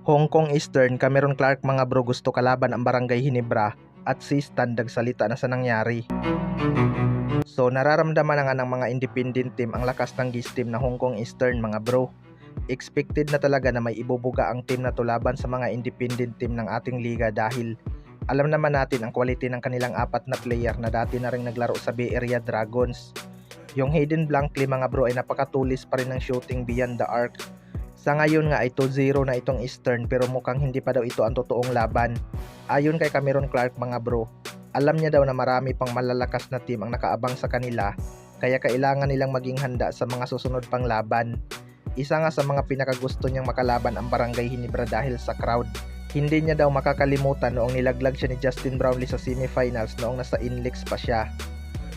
Hong Kong Eastern, Cameron Clark mga bro, gusto kalaban ang Barangay Hinebra at si Stan dagsalita na sa nangyari. So nararamdaman na nga ng mga independent team ang lakas ng GIS team na Hong Kong Eastern mga bro. Expected na talaga na may ibubuga ang team na to laban sa mga independent team ng ating liga dahil alam naman natin ang quality ng kanilang apat na player na dati na rin naglaro sa Bay Area Dragons. Yung Hayden Blankley mga bro ay napakatulis pa rin ng shooting beyond the arc. Sa ngayon nga ay 2-0 na itong Eastern pero mukhang hindi pa daw ito ang totoong laban. Ayon kay Cameron Clark mga bro, alam niya daw na marami pang malalakas na team ang nakaabang sa kanila kaya kailangan nilang maging handa sa mga susunod pang laban. Isa nga sa mga pinakagusto niyang makalaban ang Barangay Hinebra dahil sa crowd. Hindi niya daw makakalimutan noong nilaglag siya ni Justin Brownlee sa semifinals noong nasa Inlex pa siya.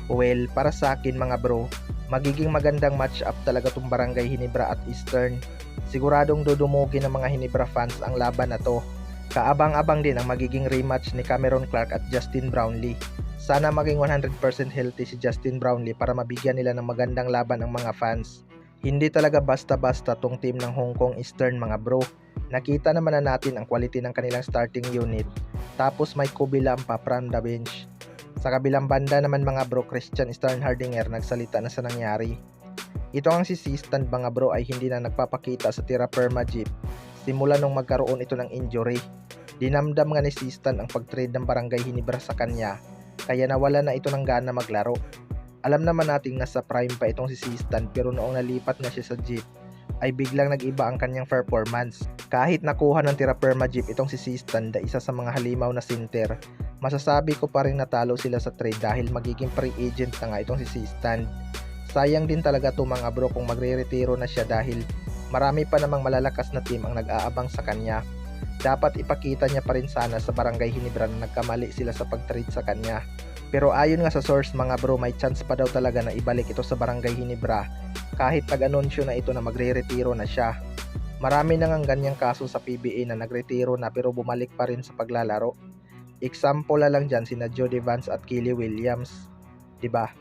Well, para sa akin mga bro, magiging magandang match up talaga tong Barangay Hinebra at Eastern. Siguradong dudumugin ng mga Hinebra fans ang laban na to. Kaabang-abang din ang magiging rematch ni Cameron Clark at Justin Brownlee. Sana maging 100% healthy si Justin Brownlee para mabigyan nila ng magandang laban ang mga fans. Hindi talaga basta-basta tong team ng Hong Kong Eastern mga bro. Nakita naman na natin ang quality ng kanilang starting unit. Tapos may kubilang pa from the bench. Sa kabilang banda naman mga bro, Christian Steinhardinger nagsalita na sa nangyari. Ito ang si Stan mga bro ay hindi na nagpapakita sa Tira Perma Jeep simula nung magkaroon ito ng injury. Dinamdam nga ni Stan ang pag-trade ng Barangay Hinebra sa kanya kaya nawala na ito ng gana maglaro. Alam naman nating nasa prime pa itong si Stan pero noong nalipat na siya sa Jeep ay biglang nag-iba ang kanyang performance. Kahit nakuha ng Tira Perma Jeep itong si Stan na isa sa mga halimaw na center, masasabi ko pa rin natalo sila sa trade dahil magiging free agent na nga itong si Stan. Sayang din talaga to mga bro kung magre-retiro na siya dahil marami pa namang malalakas na team ang nag-aabang sa kanya. Dapat ipakita niya pa rin sana sa Barangay Hinebra na nagkamali sila sa pag-trade sa kanya. Pero ayon nga sa source mga bro, may chance pa daw talaga na ibalik ito sa Barangay Hinebra kahit nag-anunsyo na ito na magre-retiro na siya. Marami na ngang ganyang kaso sa PBA na nagretiro na pero bumalik pa rin sa paglalaro. Example na lang dyan sina Jody Vance at Kelly Williams, diba?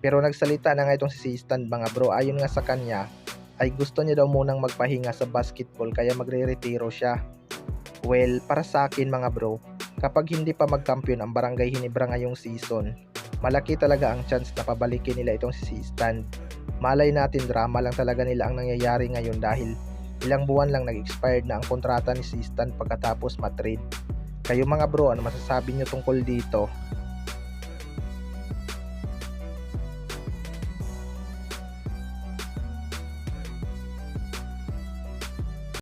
Pero nagsalita na nga itong si Stan mga bro, ayon nga sa kanya ay gusto niya daw munang magpahinga sa basketball kaya magre-retiro siya. Well, para sa akin mga bro, kapag hindi pa magkampiyon ang Barangay Hinebra ngayong season, malaki talaga ang chance na pabalikin nila itong si Stan. Malay natin drama lang talaga nila ang nangyayari ngayon dahil ilang buwan lang nag-expired na ang kontrata ni Stan pagkatapos matrade. Kayo mga bro, ano masasabi nyo tungkol dito?